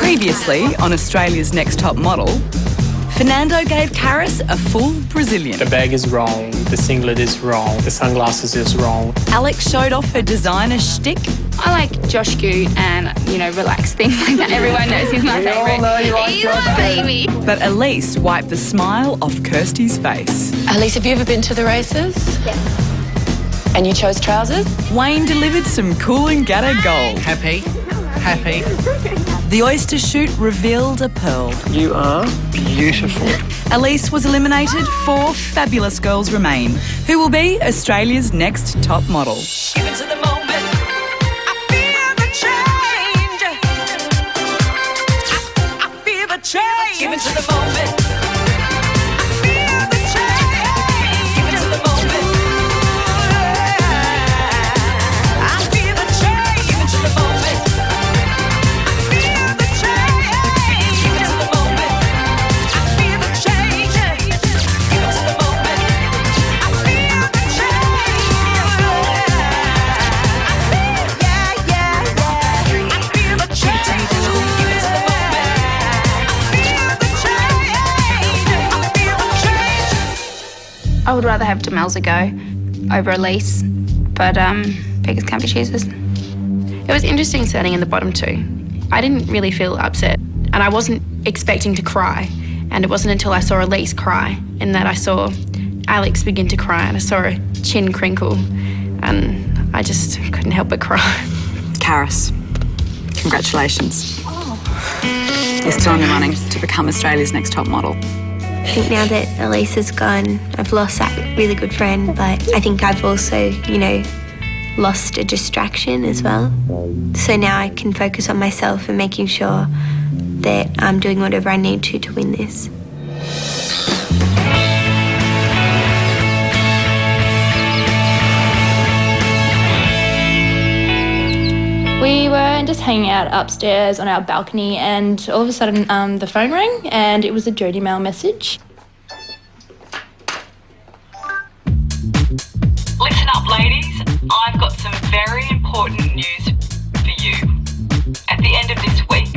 Previously on Australia's Next Top Model, Fernando gave Karis a full Brazilian. The bag is wrong, the singlet is wrong, the sunglasses is wrong. Alex showed off her designer shtick. I like Josh Goot and, relaxed things like that. Everyone knows he's my favourite. all know you like He's Josh my baby. But Elise wiped the smile off Kirsty's face. Elise, have you ever been to the races? Yes. And you chose trousers? Wayne delivered some Coolangatta gold. Happy? Happy? The oyster shoot revealed a pearl. You are beautiful. Elise was eliminated. 4 fabulous girls remain, who will be Australia's next top model. Give it to the moment. I feel the change. I feel the change. Give it to the moment. I feel the change. Give it to the moment. I feel the change. Give it to the moment. I would rather have Demelza go over Elise, but beggars can't be choosers. It was interesting starting in the bottom 2. I didn't really feel upset, and I wasn't expecting to cry. And it wasn't until I saw Elise cry and that I saw Alex begin to cry and I saw her chin crinkle, and I just couldn't help but cry. Karis, congratulations. You're still in the running to become Australia's next top model. I think now that Elise is gone, I've lost that really good friend, but I think I've also, lost a distraction as well. So now I can focus on myself and making sure that I'm doing whatever I need to win this. We were just hanging out upstairs on our balcony, and all of a sudden the phone rang, and it was a Jodie Mail message. Listen up, ladies. I've got some very important news for you. At the end of this week,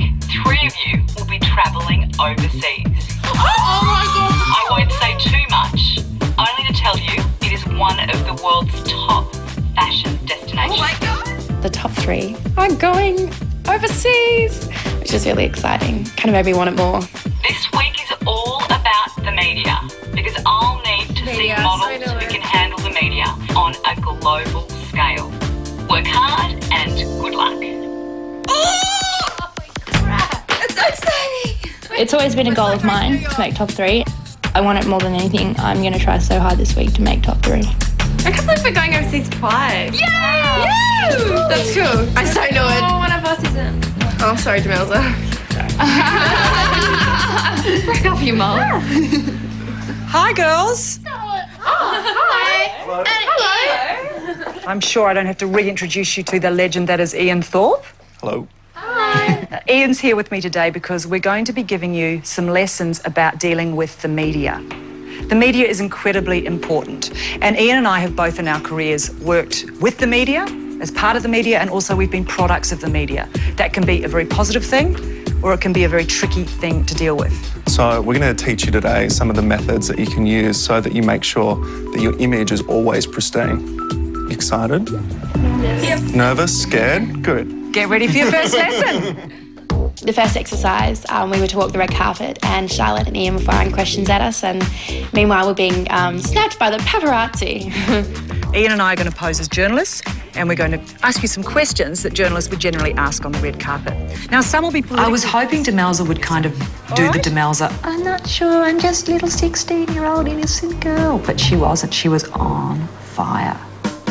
3 of you will be travelling overseas. Oh my God! I won't say too much, only to tell you it is one of the world's top fashion destinations. Oh my God! The top 3 are going overseas, which is really exciting. Kind of made me want it more. This week is all about the media, because I'll need to see models who can handle the media on a global scale. Work hard and good luck. Oh my crap! It's so exciting! It's always been a goal of mine to make top 3. I want it more than anything. I'm going to try so hard this week to make top 3. I can't believe we're going overseas twice. Yay! Yay! That's cool. I so know it. Oh, one of us isn't. Oh, sorry, Demelza. Break off your mouth. Hi, girls. Oh, hi. Hello. I'm sure I don't have to reintroduce you to the legend that is Ian Thorpe. Hello. Hi. Ian's here with me today because we're going to be giving you some lessons about dealing with the media. The media is incredibly important, and Ian and I have both in our careers worked with the media, as part of the media, and also we've been products of the media. That can be a very positive thing, or it can be a very tricky thing to deal with. So we're going to teach you today some of the methods that you can use so that you make sure that your image is always pristine. You excited? Yep. Nervous? Scared? Good. Get ready for your first lesson. The first exercise, we were to walk the red carpet, and Charlotte and Ian were firing questions at us, and meanwhile we're being snapped by the paparazzi. Ian and I are going to pose as journalists, and we're going to ask you some questions that journalists would generally ask on the red carpet. Now, some will be political. I was hoping Demelza would kind of do the Demelza. I'm not sure, I'm just a little 16-year-old innocent girl. But she wasn't. She was on fire.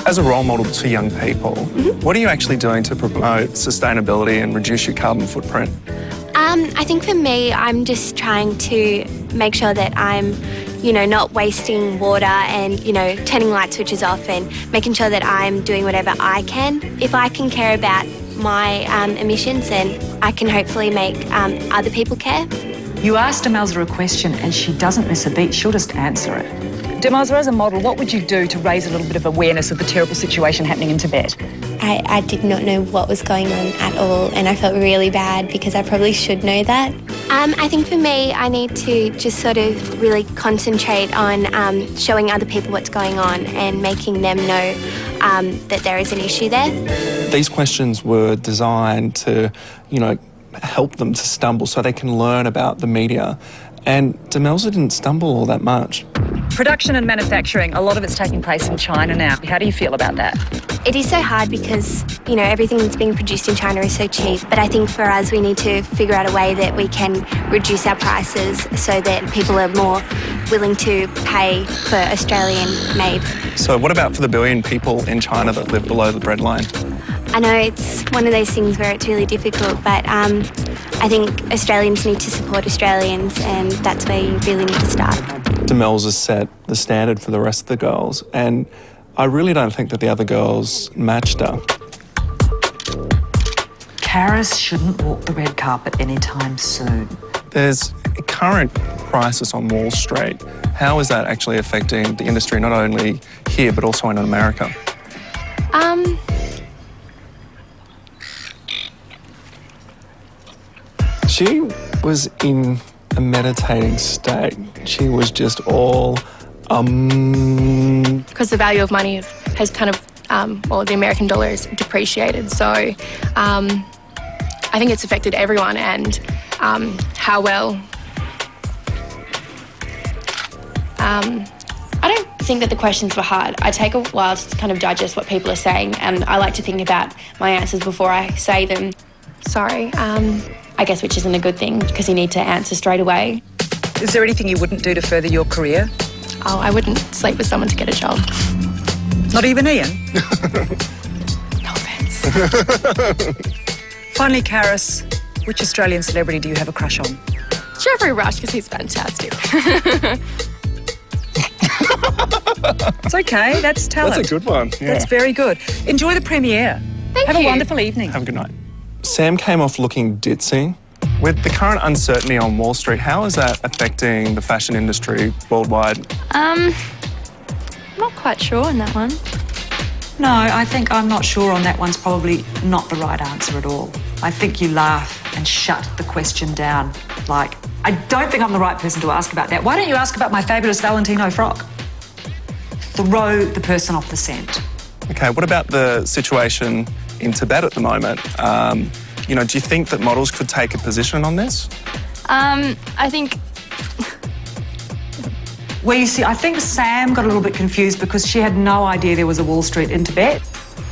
As a role model to young people, what are you actually doing to promote sustainability and reduce your carbon footprint? I think for me, I'm just trying to make sure that I'm, not wasting water and, turning light switches off and making sure that I'm doing whatever I can. If I can care about my emissions, then I can hopefully make other people care. You asked Demelza a question and she doesn't miss a beat. She'll just answer it. Demelza, as a model, what would you do to raise a little bit of awareness of the terrible situation happening in Tibet? I did not know what was going on at all, and I felt really bad because I probably should know that. I think for me, I need to just sort of really concentrate on showing other people what's going on and making them know that there is an issue there. These questions were designed to, help them to stumble so they can learn about the media. And Demelza didn't stumble all that much. Production and manufacturing, a lot of it's taking place in China now. How do you feel about that? It is so hard because, everything that's being produced in China is so cheap. But I think for us, we need to figure out a way that we can reduce our prices so that people are more willing to pay for Australian-made. So what about for the billion people in China that live below the breadline? I know it's one of those things where it's really difficult, but I think Australians need to support Australians, and that's where you really need to start. Demelza set the standard for the rest of the girls, and I really don't think that the other girls matched her. Karis shouldn't walk the red carpet anytime soon. There's a current crisis on Wall Street. How is that actually affecting the industry, not only here but also in America? She was in a meditating state. She was just all, Because the value of money has kind of, the American dollar is depreciated. So I think it's affected everyone, and how well. I don't think that the questions were hard. I take a while to kind of digest what people are saying, and I like to think about my answers before I say them. Sorry. I guess which isn't a good thing because you need to answer straight away. Is there anything you wouldn't do to further your career? Oh, I wouldn't sleep with someone to get a job. Not even Ian? No offence. Finally, Karis, which Australian celebrity do you have a crush on? Geoffrey Rush, because he's fantastic. It's okay, that's talent. That's a good one. Yeah. That's very good. Enjoy the premiere. Have a wonderful evening. Have a good night. Sam came off looking ditzy. With the current uncertainty on Wall Street, how is that affecting the fashion industry worldwide? Not quite sure on that one. No, I think I'm not sure on that one's probably not the right answer at all. I think you laugh and shut the question down. Like, I don't think I'm the right person to ask about that. Why don't you ask about my fabulous Valentino frock? Throw the person off the scent. Okay, what about the situation in Tibet at the moment? Do you think that models could take a position on this? I think... Well, you see, I think Sam got a little bit confused because she had no idea there was a Wall Street in Tibet.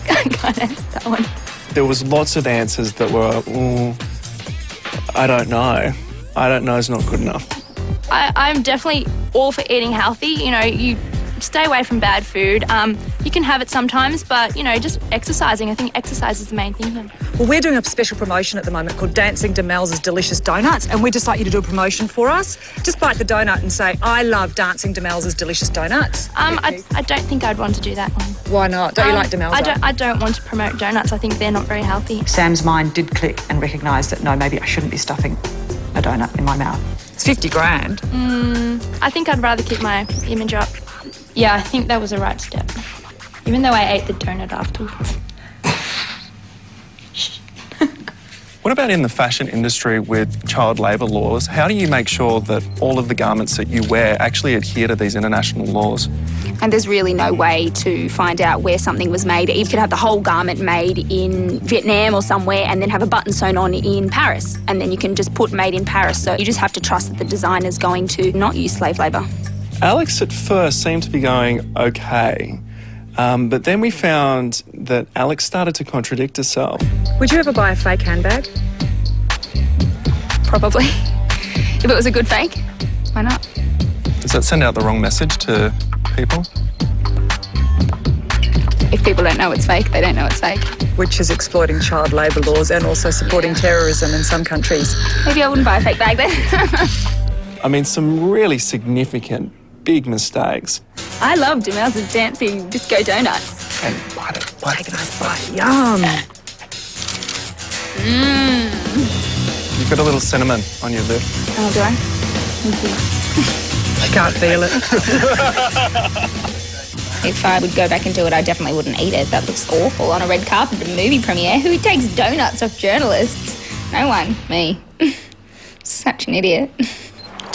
I can't answer that one. There was lots of answers that were, I don't know. I don't know is not good enough. I'm definitely all for eating healthy. You stay away from bad food. You can have it sometimes, but, just exercising. I think exercise is the main thing here. Well, we're doing a special promotion at the moment called Dancing Demelza's Delicious Donuts, and we'd just like you to do a promotion for us. Just bite the donut and say, I love Dancing Demelza's Delicious Donuts. I don't think I'd want to do that one. Why not? Don't you like Demelza? I don't want to promote donuts. I think they're not very healthy. Sam's mind did click and recognise that, no, maybe I shouldn't be stuffing a donut in my mouth. It's 50 grand. I think I'd rather keep my image up. Yeah, I think that was a right step. Even though I ate the donut afterwards. What about in the fashion industry with child labour laws? How do you make sure that all of the garments that you wear actually adhere to these international laws? And there's really no way to find out where something was made. You could have the whole garment made in Vietnam or somewhere and then have a button sewn on in Paris. And then you can just put made in Paris. So you just have to trust that the designer's going to not use slave labour. Alex at first seemed to be going okay. But then we found that Alex started to contradict herself. Would you ever buy a fake handbag? Probably. If it was a good fake, why not? Does that send out the wrong message to people? If people don't know it's fake, they don't know it's fake. Which is exploiting child labour laws and also supporting terrorism in some countries. Maybe I wouldn't buy a fake bag then. I mean, some really significant, big mistakes. I love Demelza's dancing disco donuts. And bite it. Take a nice bite. Yum. You've got a little cinnamon on your lip. Oh, do I? Thank you. I can't feel it. If I would go back and do it, I definitely wouldn't eat it. That looks awful on a red carpet at a movie premiere. Who takes donuts off journalists? No one. Me. Such an idiot. Do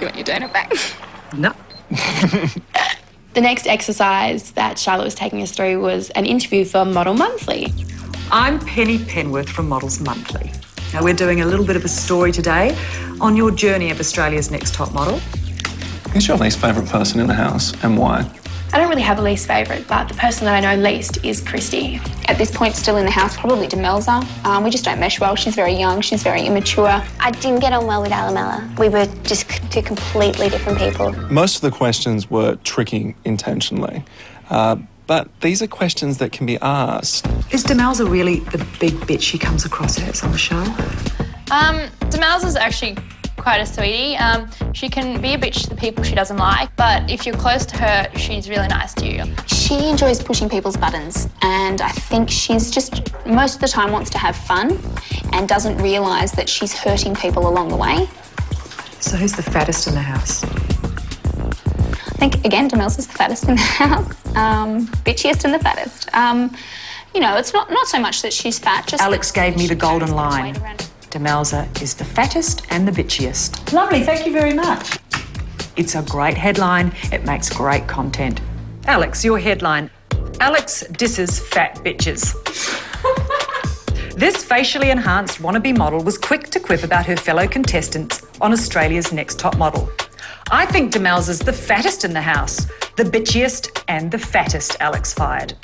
you want your donut back? No. The next exercise that Charlotte was taking us through was an interview for Model Monthly. I'm Penny Penworth from Models Monthly. Now, we're doing a little bit of a story today on your journey of Australia's Next Top Model. Who's your least favourite person in the house and why? I don't really have a least favourite, but the person that I know least is Christy. At this point, still in the house, probably Demelza. We just don't mesh well. She's very young, she's very immature. I didn't get on well with Alamella. We were just two completely different people. Most of the questions were tricky intentionally, but these are questions that can be asked. Is Demelza really the big bitch she comes across as on the show? Demelza's actually quite a sweetie. She can be a bitch to the people she doesn't like, but if you're close to her, she's really nice to you. She enjoys pushing people's buttons, and I think she's just, most of the time, wants to have fun and doesn't realise that she's hurting people along the way. So who's the fattest in the house? I think, again, Demelza's the fattest in the house. Bitchiest and the fattest. It's not so much that she's fat, just Alex gave me the golden line. Demelza is the fattest and the bitchiest. Lovely, thank you very much. It's a great headline. It makes great content. Alex, your headline. Alex disses fat bitches. This facially enhanced wannabe model was quick to quip about her fellow contestants on Australia's Next Top Model. I think Demelza's the fattest in the house, the bitchiest and the fattest, Alex fired.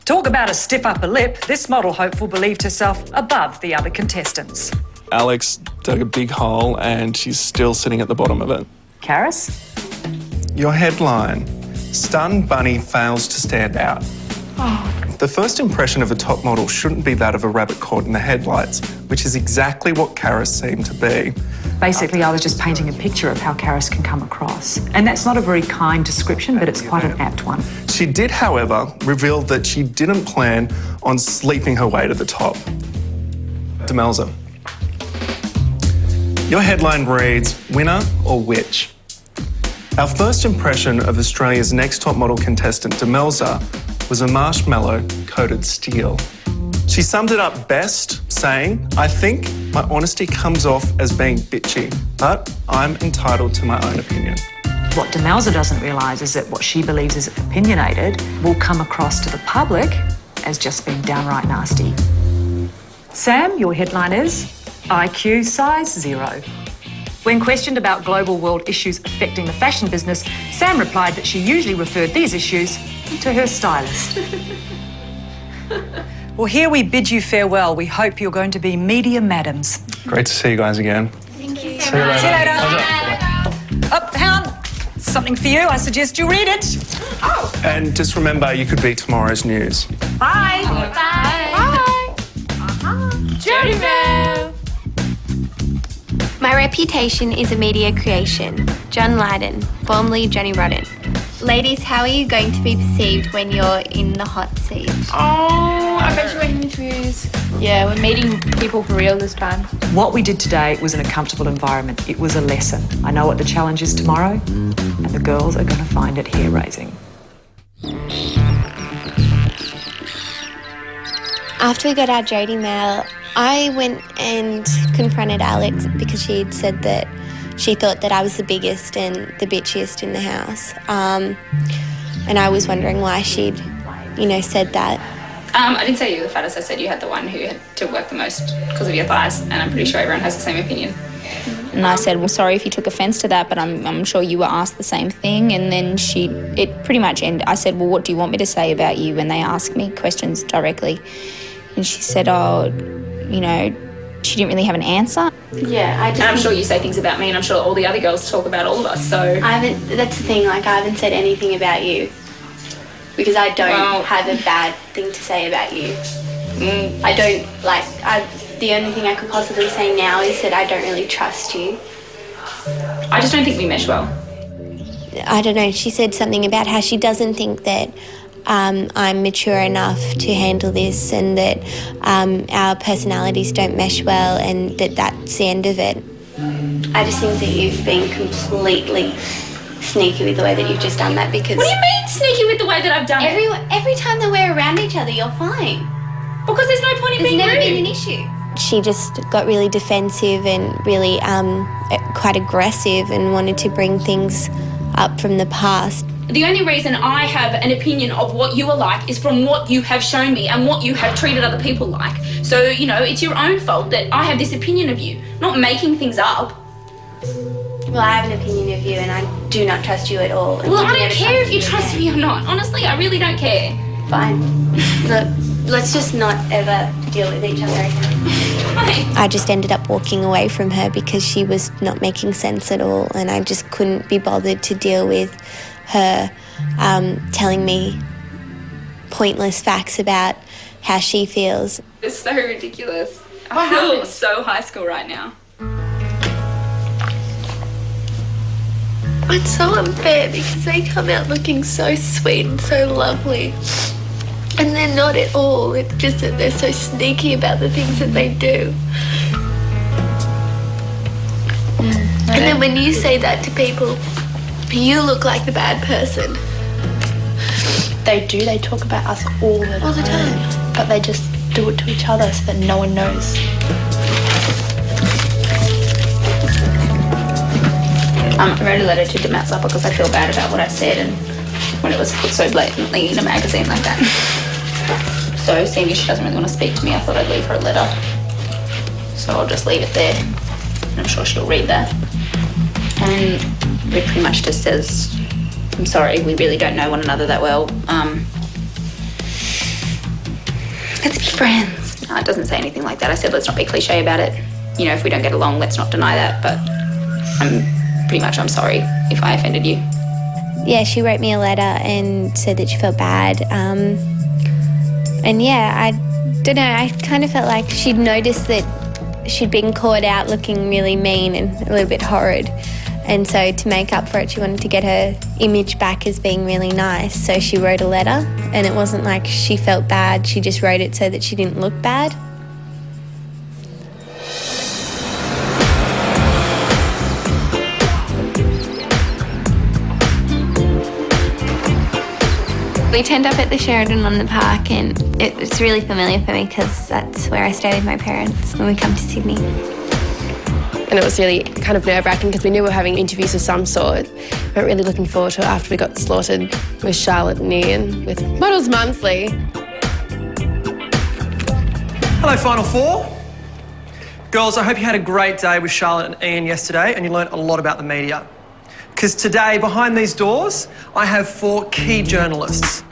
Talk about a stiff upper lip, this model hopeful believed herself above the other contestants. Alex dug a big hole and she's still sitting at the bottom of it. Karis? Your headline, Stunned Bunny Fails to Stand Out. The first impression of a top model shouldn't be that of a rabbit caught in the headlights, which is exactly what Karis seemed to be. Basically, I was just painting a picture of how Karis can come across. And that's not a very kind description, but it's quite an apt one. She did, however, reveal that she didn't plan on sleeping her way to the top. Demelza. Your headline reads, Winner or Witch? Our first impression of Australia's Next Top Model contestant, Demelza, was a marshmallow-coated steel. She summed it up best, saying, I think my honesty comes off as being bitchy, but I'm entitled to my own opinion. What Demelza doesn't realise is that what she believes is opinionated will come across to the public as just being downright nasty. Sam, your headline is IQ size 0. When questioned about global world issues affecting the fashion business, Sam replied that she usually referred these issues to her stylist. Well, here we bid you farewell. We hope you're going to be media madams. Great to see you guys again. Thank you. See you later. See you later. Oh, hang on. Something for you. I suggest you read it. Oh. And just remember, you could be tomorrow's news. Bye. Bye. Jody Mail. My reputation is a media creation. John Lydon, formerly Johnny Rotten. Ladies, how are you going to be perceived when you're in the hot seat? Oh, I bet you're interviews. Yeah, we're meeting people for real this time. What we did today was in a comfortable environment. It was a lesson. I know what the challenge is tomorrow, and the girls are going to find it hair-raising. After we got our Jodie mail, I went and confronted Alex because she had said that she thought that I was the biggest and the bitchiest in the house. And I was wondering why she'd, said that. I didn't say you were the fattest. I said you had the one who had to work the most because of your thighs, and I'm pretty sure everyone has the same opinion. And I said, well, sorry if you took offence to that, but I'm sure you were asked the same thing. And then it pretty much ended. I said, well, what do you want me to say about you when they ask me questions directly? And she said, she didn't really have an answer. Yeah, And I'm sure you say things about me, and I'm sure all the other girls talk about all of us, so... That's the thing, I haven't said anything about you because I don't have a bad thing to say about you. I don't, the only thing I could possibly say now is that I don't really trust you. I just don't think we mesh well. I don't know, she said something about how she doesn't think that I'm mature enough to handle this and that our personalities don't mesh well and that's the end of it. I just think that you've been completely sneaky with the way that you've just done that because... What do you mean sneaky with the way that I've done it? Every time that we're around each other, you're fine. Because there's no point in being rude. There's never been an issue. She just got really defensive and really quite aggressive and wanted to bring things up from the past. The only reason I have an opinion of what you are like is from what you have shown me and what you have treated other people like. So, you know, it's your own fault that I have this opinion of you, not making things up. Well, I have an opinion of you and I do not trust you at all. Well, I don't care if you trust me or not. Honestly, I really don't care. Fine. Look, let's just not ever deal with each other again. I just ended up walking away from her because she was not making sense at all and I just couldn't be bothered to deal with her telling me pointless facts about how she feels. It's so ridiculous. I feel so high school right now. It's so unfair because they come out looking so sweet and so lovely. And they're not at all. It's just that they're so sneaky about the things that they do. And then when you say that to people, you look like the bad person. They do. They talk about us all the time. All the time. But they just do it to each other so that no one knows. I wrote a letter to Demelza because I feel bad about what I said and when it was put so blatantly in a magazine like that. So seeing as she doesn't really want to speak to me, I thought I'd leave her a letter. So I'll just leave it there. I'm sure she'll read that. And it pretty much just says, I'm sorry, we really don't know one another that well. Let's be friends. No, it doesn't say anything like that. I said, let's not be cliche about it. You know, if we don't get along, let's not deny that. But I'm sorry if I offended you. Yeah, she wrote me a letter and said that she felt bad. And yeah, I don't know, I kind of felt like she'd noticed that she'd been caught out looking really mean and a little bit horrid. And so to make up for it, she wanted to get her image back as being really nice. So she wrote a letter and it wasn't like she felt bad, she just wrote it so that she didn't look bad. We turned up at the Sheridan on the Park and it's really familiar for me because that's where I stay with my parents when we come to Sydney. And it was really kind of nerve-wracking because we knew we were having interviews of some sort. We weren't really looking forward to it after we got slaughtered with Charlotte and Ian with Models Monthly. Hello, Final Four. Girls, I hope you had a great day with Charlotte and Ian yesterday and you learnt a lot about the media. Because today, behind these doors, I have 4 key journalists.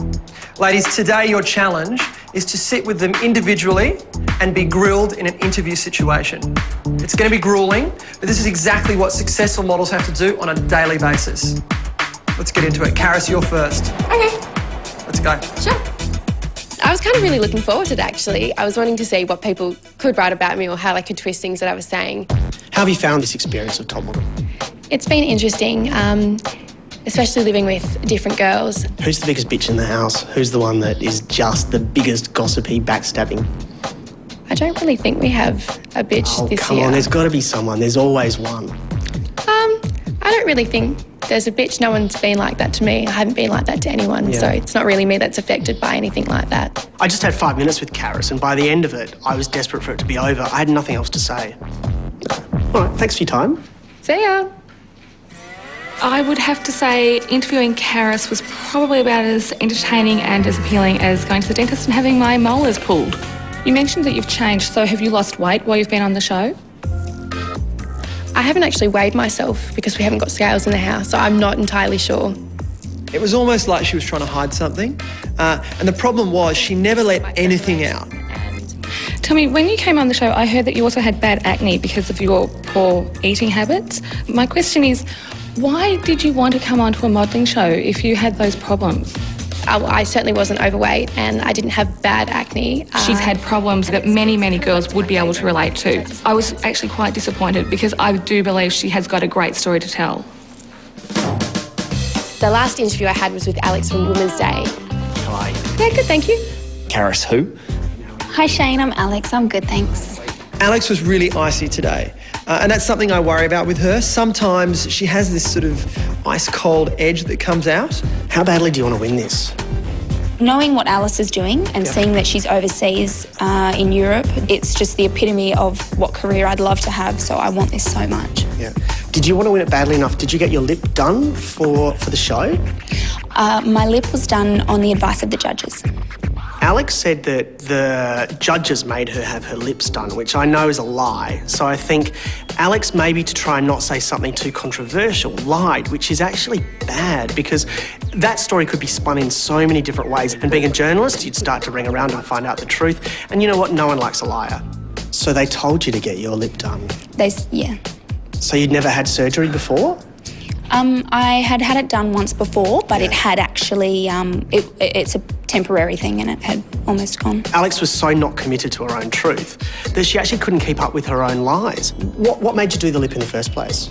Ladies, today your challenge is to sit with them individually and be grilled in an interview situation. It's going to be grueling, but this is exactly what successful models have to do on a daily basis. Let's get into it. Karis, you're first. Okay. Let's go. Sure. I was kind of really looking forward to it, actually. I was wanting to see what people could write about me or how they could twist things that I was saying. How have you found this experience of top model? It's been interesting, especially living with different girls. Who's the biggest bitch in the house? Who's the one that is just the biggest gossipy backstabbing? I don't really think we have a bitch this year. Come on, there's got to be someone. There's always one. I don't really think there's a bitch. No one's been like that to me. I haven't been like that to anyone, so it's not really me that's affected by anything like that. I just had 5 minutes with Karis, and by the end of it, I was desperate for it to be over. I had nothing else to say. All right, thanks for your time. See ya. I would have to say interviewing Karis was probably about as entertaining and as appealing as going to the dentist and having my molars pulled. You mentioned that you've changed, so have you lost weight while you've been on the show? I haven't actually weighed myself because we haven't got scales in the house, so I'm not entirely sure. It was almost like she was trying to hide something, and the problem was she never let anything out. Tell me, when you came on the show, I heard that you also had bad acne because of your poor eating habits. My question is, why did you want to come onto a modelling show if you had those problems? I certainly wasn't overweight and I didn't have bad acne. She's had problems that many, many girls would be able to relate to. I was actually quite disappointed because I do believe she has got a great story to tell. The last interview I had was with Alex from Women's Day. How are you? Yeah, good, thank you. Karis, who? Hi Shane, I'm Alex. I'm good, thanks. Alex was really icy today. And that's something I worry about with her. Sometimes she has this sort of ice-cold edge that comes out. How badly do you want to win this? Knowing what Alice is doing and seeing that she's overseas in Europe, it's just the epitome of what career I'd love to have, so I want this so much. Yeah. Did you want to win it badly enough? Did you get your lip done for the show? My lip was done on the advice of the judges. Alex said that the judges made her have her lips done, which I know is a lie. So I think Alex, maybe to try and not say something too controversial, lied, which is actually bad because that story could be spun in so many different ways. And being a journalist, you'd start to ring around and find out the truth. And you know what? No one likes a liar. So they told you to get your lip done? Yeah. So you'd never had surgery before? I had had it done once before, but it had actually, it's a temporary thing and it had almost gone. Alex was so not committed to her own truth that she actually couldn't keep up with her own lies. What made you do the lip in the first place?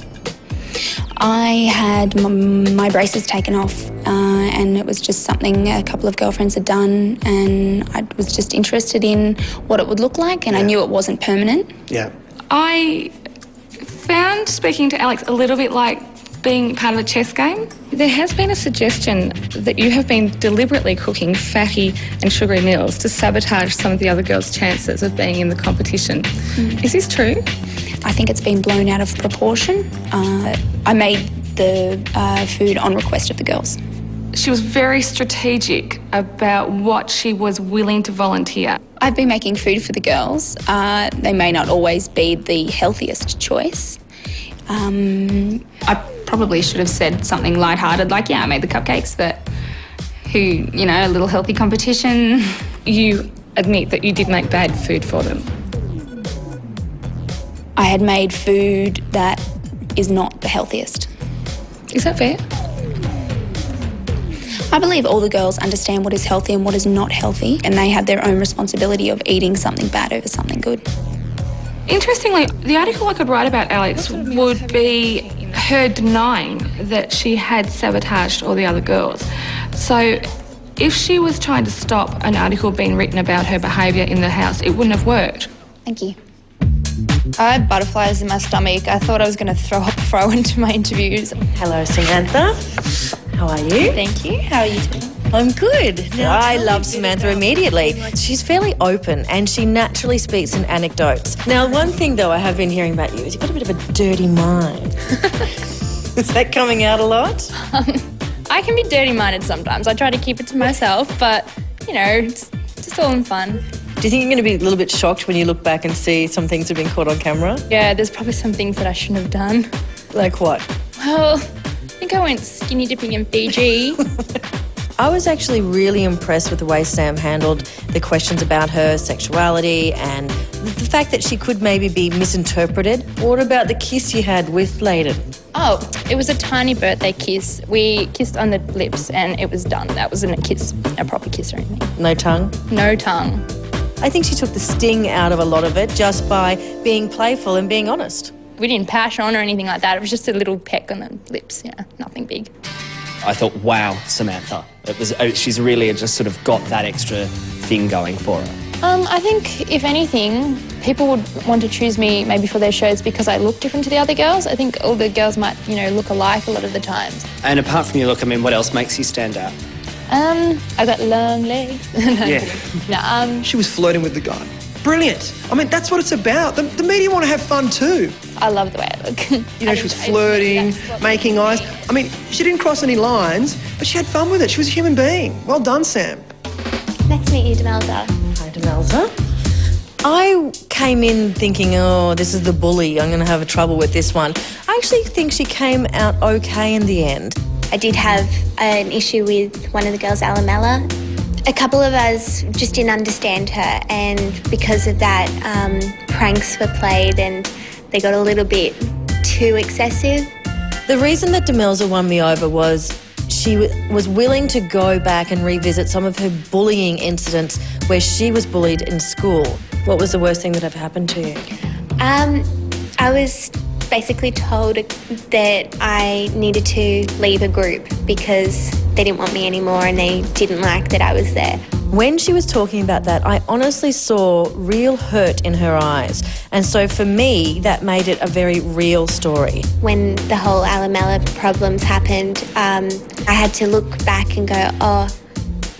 I had my braces taken off and it was just something a couple of girlfriends had done and I was just interested in what it would look like and I knew it wasn't permanent. Yeah. I found speaking to Alex a little bit like being part of a chess game. There has been a suggestion that you have been deliberately cooking fatty and sugary meals to sabotage some of the other girls' chances of being in the competition. Is this true? I think it's been blown out of proportion. I made the food on request of the girls. She was very strategic about what she was willing to volunteer. I've been making food for the girls. They may not always be the healthiest choice. I probably should have said something lighthearted, like, yeah, I made the cupcakes, but a little healthy competition. You admit that you did make bad food for them. I had made food that is not the healthiest. Is that fair? I believe all the girls understand what is healthy and what is not healthy, and they have their own responsibility of eating something bad over something good. Interestingly, the article I could write about Alex would be her denying that she had sabotaged all the other girls. So if she was trying to stop an article being written about her behaviour in the house, it wouldn't have worked. Thank you. I had butterflies in my stomach. I thought I was going to throw up before I went to my interviews. Hello, Samantha. How are you? Thank you. How are you doing? I'm good. Now, I love Samantha immediately. She's fairly open and she naturally speaks in anecdotes. Now, one thing, though, I have been hearing about you is you've got a bit of a dirty mind. Is that coming out a lot? I can be dirty-minded sometimes. I try to keep it to myself, but, it's just all in fun. Do you think you're going to be a little bit shocked when you look back and see some things have been caught on camera? Yeah, there's probably some things that I shouldn't have done. Like what? Well, I think I went skinny dipping in Fiji. I was actually really impressed with the way Sam handled the questions about her sexuality and the fact that she could maybe be misinterpreted. What about the kiss you had with Layden? Oh, it was a tiny birthday kiss. We kissed on the lips and it was done. That wasn't a kiss, a proper kiss or anything. No tongue? No tongue. I think she took the sting out of a lot of it just by being playful and being honest. We didn't pash on or anything like that. It was just a little peck on the lips, nothing big. I thought, wow, Samantha. She's really just sort of got that extra thing going for her. I think, if anything, people would want to choose me maybe for their shows because I look different to the other girls. I think all the girls might, look alike a lot of the times. And apart from your look, what else makes you stand out? I got long legs. She was flirting with the guy. Brilliant. That's what it's about. The media want to have fun too. I love the way I look. She was flirting, making eyes. She didn't cross any lines, but she had fun with it. She was a human being. Well done, Sam. Nice to meet you, Demelza. Hi, Demelza. I came in thinking, oh, this is the bully. I'm going to have trouble with this one. I actually think she came out okay in the end. I did have an issue with one of the girls, Alamella. A couple of us just didn't understand her, and because of that, pranks were played and they got a little bit too excessive. The reason that Demelza won me over was she was willing to go back and revisit some of her bullying incidents where she was bullied in school. What was the worst thing that ever happened to you? I was basically told that I needed to leave a group because they didn't want me anymore and they didn't like that I was there. When she was talking about that, I honestly saw real hurt in her eyes. And so for me, that made it a very real story. When the whole Alamella problems happened, I had to look back and go, oh,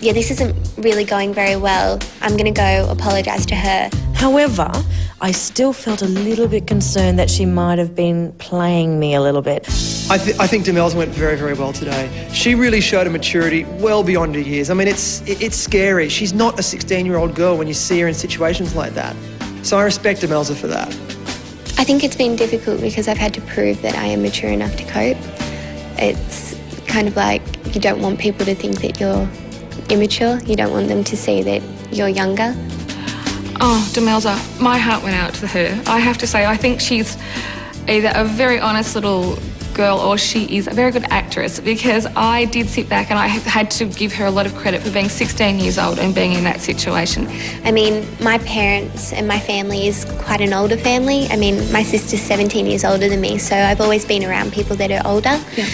yeah, this isn't really going very well. I'm going to go apologise to her. However, I still felt a little bit concerned that she might have been playing me a little bit. I think Demelza went very, very well today. She really showed a maturity well beyond her years. I mean, it's scary. She's not a 16-year-old girl when you see her in situations like that. So I respect Demelza for that. I think it's been difficult because I've had to prove that I am mature enough to cope. It's kind of like you don't want people to think that you're immature. You don't want them to see that you're younger. Oh, Demelza, my heart went out to her. I have to say, I think she's either a very honest little girl or she is a very good actress, because I did sit back and I had to give her a lot of credit for being 16 years old and being in that situation. I mean, my parents and my family is quite an older family. I mean, my sister's 17 years older than me, so I've always been around people that are older. Yeah.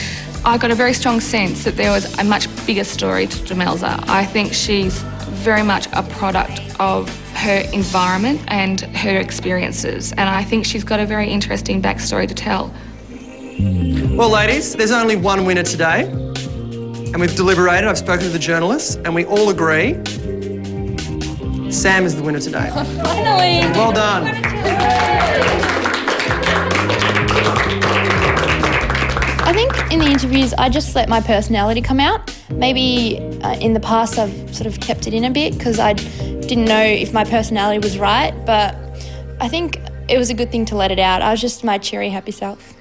I got a very strong sense that there was a much bigger story to Demelza. I think she's very much a product of her environment and her experiences, and I think she's got a very interesting backstory to tell. Well, ladies, there's only one winner today, and we've deliberated. I've spoken to the journalists, and we all agree Sam is the winner today. Finally! Well done. I think in the interviews, I just let my personality come out. Maybe in the past, I've sort of kept it in a bit because I didn't know if my personality was right, but I think it was a good thing to let it out. I was just my cheery, happy self.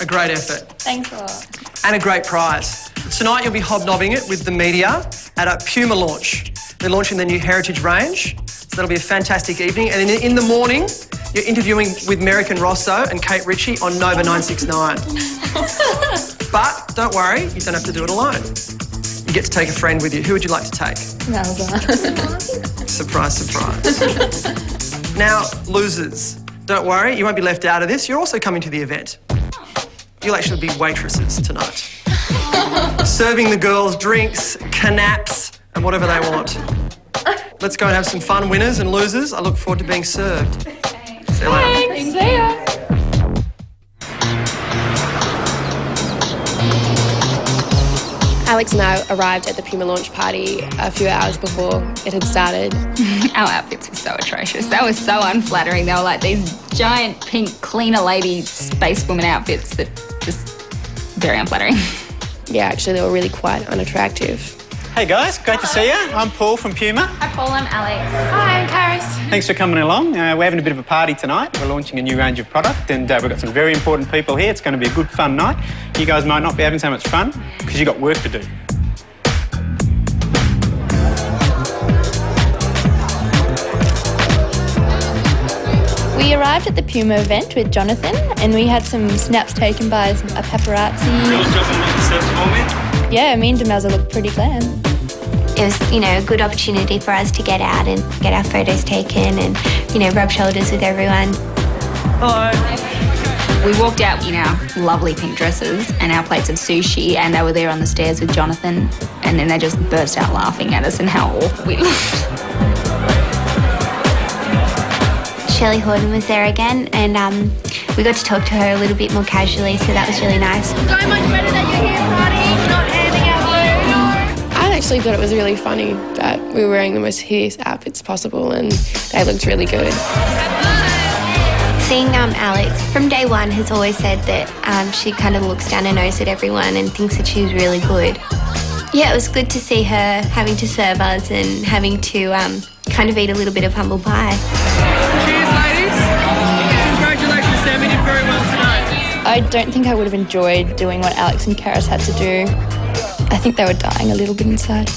A great effort. Thanks a lot. And a great prize. Tonight you'll be hobnobbing it with the media at a Puma launch. They're launching their new heritage range, so that'll be a fantastic evening. And in the morning, you're interviewing with American Rosso and Kate Ritchie on Nova 969. But don't worry, you don't have to do it alone. You get to take a friend with you. Who would you like to take? Surprise, surprise. Now, losers, don't worry, you won't be left out of this. You're also coming to the event. You'll actually be waitresses tonight. Serving the girls drinks, canaps, and whatever they want. Let's go and have some fun, winners and losers. I look forward to being served. See you later. Thanks. See ya. Alex and I arrived at the Puma launch party a few hours before it had started. Our outfits were so atrocious. They were so unflattering. They were like these giant pink cleaner lady spacewoman outfits that just very unflattering. Yeah, actually, they were really quite unattractive. Hey guys, great to see you. I'm Paul from Puma. Hi Paul, I'm Alex. Hi, I'm Karis. Thanks for coming along. We're having a bit of a party tonight. We're launching a new range of product and we've got some very important people here. It's going to be a good fun night. You guys might not be having so much fun because you've got work to do. We arrived at the Puma event with Jonathan and we had some snaps taken by a paparazzi. Yeah, me and Demelza looked pretty glam. It was, you know, a good opportunity for us to get out and get our photos taken and, you know, rub shoulders with everyone. Hello. We walked out in our lovely pink dresses and our plates of sushi, and they were there on the stairs with Jonathan, and then they just burst out laughing at us and how awful we looked. Shelley Horton was there again and we got to talk to her a little bit more casually, so that was really nice. So much better that you're here, party, not handing out food. I actually thought it was really funny that we were wearing the most hideous outfits possible and they looked really good. Seeing Alex from day one has always said that she kind of looks down her nose at everyone and thinks that she's really good. Yeah, it was good to see her having to serve us and having to kind of eat a little bit of humble pie. Cheers, ladies. Congratulations, Sam. You did very well tonight. I don't think I would have enjoyed doing what Alex and Karis had to do. I think they were dying a little bit inside.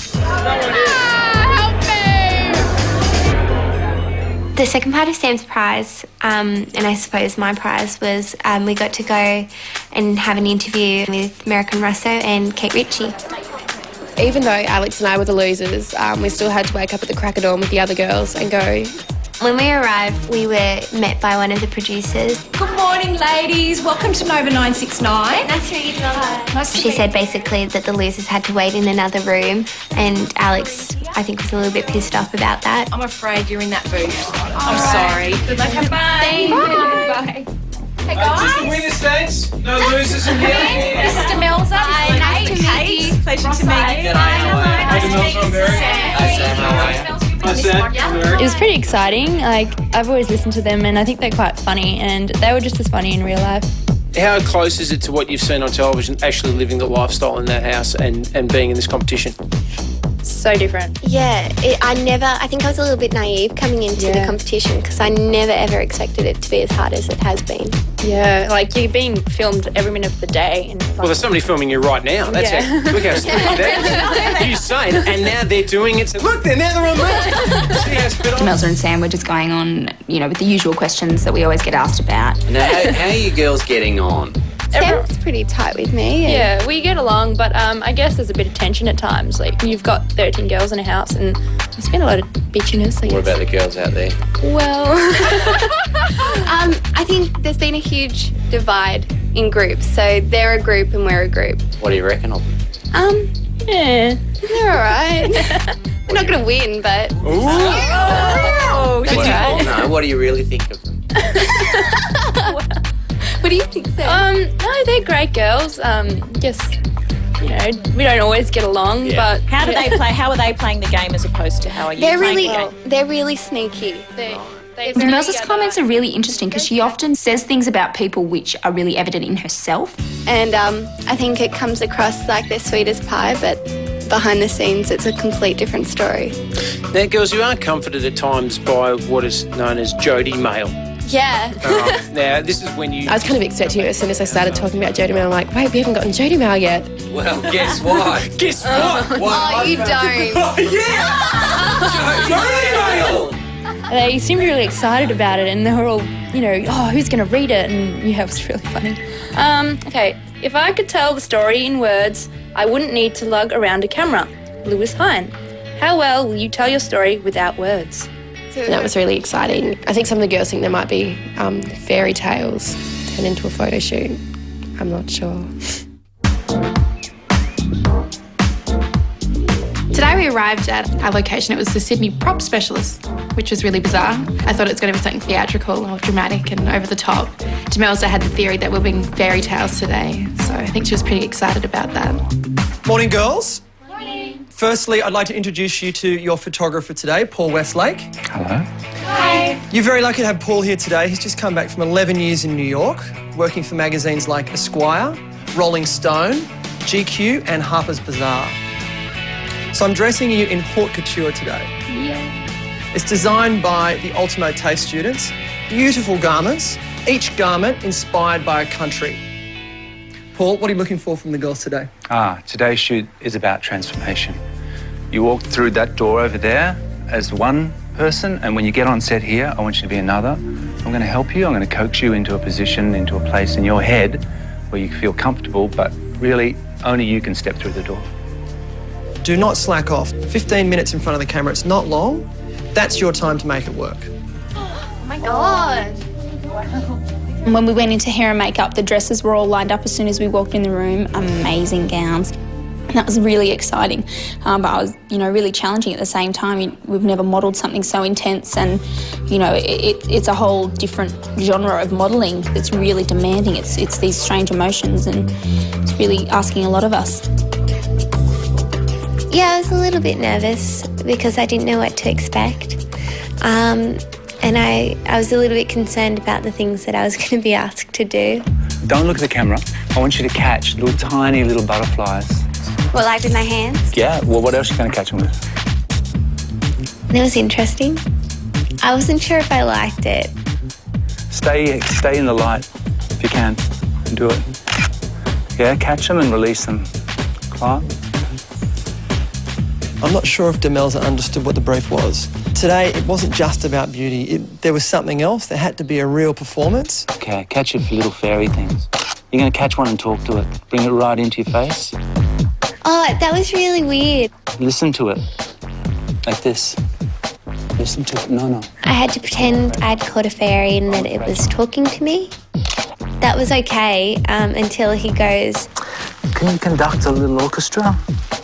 The second part of Sam's prize, and I suppose my prize, was we got to go and have an interview with American Rosso and Kate Ritchie. Even though Alex and I were the losers, we still had to wake up at the crack of dawn with the other girls and go When we arrived, we were met by one of the producers. Good morning, ladies. Welcome to Nova 969. Nice to meet you. Nice to She said basically that the losers had to wait in another room, and Alex, I think, was a little bit pissed off about that. I'm afraid you're in that booth. I'm sorry. Good luck. Bye. Bye. Hey, guys. Just the winners, thanks. No losers in here. This is Demelza. Hi, nice to meet you. Pleasure to meet you. Hi, Demelza. I'm Barry. Hi, Sam. How are you? Hi, Sam. It was pretty exciting. Like, I've always listened to them and I think they're quite funny, and they were just as funny in real life. How close is it to what you've seen on television, actually living the lifestyle in that house and being in this competition? So different. Yeah, I think I was a little bit naive coming into the competition because I never ever expected it to be as hard as it has been. Yeah, like you're being filmed every minute of the day. And Well, there's somebody filming you right now. That's Yeah. Look how stupid that is. You say it, and now they're doing it. So look, now they're on me. Demelza and Sam were just going on, with the usual questions that we always get asked about. Now, how are you girls getting on? Sam's pretty tight with me. Yeah, we get along, but I guess there's a bit of tension at times. Like, you've got 13 girls in a house, and there's been a lot of bitchiness, I guess. What about the girls out there? Well, I think there's been a huge divide in groups. So they're a group and we're a group. What do you reckon of them? Yeah, they're all right. We're not going to win, but... What do you really think of them? What do you think, Sam? No, they're great girls. Just, we don't always get along, but... How do they play? How are they playing the game as opposed to how are you They're playing really, the game? they're really sneaky. Demelza's comments are really interesting because she often says things about people which are really evident in herself. And I think it comes across like they're sweet as pie, but behind the scenes, it's a complete different story. Now, girls, you are comforted at times by what is known as Jodie mail. Yeah. Now, this is when you... I was kind of expecting it as soon as I started talking about Jodie mail. I'm like, wait, we haven't gotten Jodie mail yet. Well, guess what? Guess what? Oh, you don't. Oh, yeah! Jodie mail! They seemed really excited about it, and they were all, who's going to read it? And it was really funny. Okay, if I could tell the story in words, I wouldn't need to lug around a camera. Lewis Hine. How well will you tell your story without words? That was really exciting. I think some of the girls think there might be fairy tales turned into a photo shoot. I'm not sure. Today we arrived at our location. It was the Sydney Prop Specialist, which was really bizarre. I thought it was going to be something theatrical or dramatic and over the top. Demelza had the theory that we're being fairy tales today, so I think she was pretty excited about that. Morning, girls. Firstly, I'd like to introduce you to your photographer today, Paul Westlake. Hello. Hi. You're very lucky to have Paul here today. He's just come back from 11 years in New York, working for magazines like Esquire, Rolling Stone, GQ and Harper's Bazaar. So I'm dressing you in haute couture today. Yeah. It's designed by the Ultimo Taste students. Beautiful garments, each garment inspired by a country. Paul, what are you looking for from the girls today? Today's shoot is about transformation. You walk through that door over there as one person, and when you get on set here, I want you to be another. I'm going to help you. I'm going to coax you into a position, into a place in your head where you feel comfortable, but really only you can step through the door. Do not slack off. 15 minutes in front of the camera, it's not long. That's your time to make it work. Oh my God. And when we went into hair and makeup, the dresses were all lined up as soon as we walked in the room. Amazing gowns. And that was really exciting, but I was, really challenging at the same time. We've never modelled something so intense, and, it's a whole different genre of modelling that's really demanding. It's these strange emotions, and it's really asking a lot of us. Yeah, I was a little bit nervous because I didn't know what to expect. And I was a little bit concerned about the things that I was going to be asked to do. Don't look at the camera. I want you to catch tiny little butterflies. What, like with my hands? Yeah, well, what else are you going to catch them with? And it was interesting. I wasn't sure if I liked it. Stay in the light if you can, and do it. Yeah, catch them and release them. Clark? I'm not sure if Demelza understood what the brief was. Today, it wasn't just about beauty. There was something else. There had to be a real performance. Okay, catch it for little fairy things. You're going to catch one and talk to it. Bring it right into your face. Oh, that was really weird. Listen to it. Like this. Listen to it. No. I had to pretend I'd caught a fairy and that it was talking to me. That was okay until he goes, Can you conduct a little orchestra?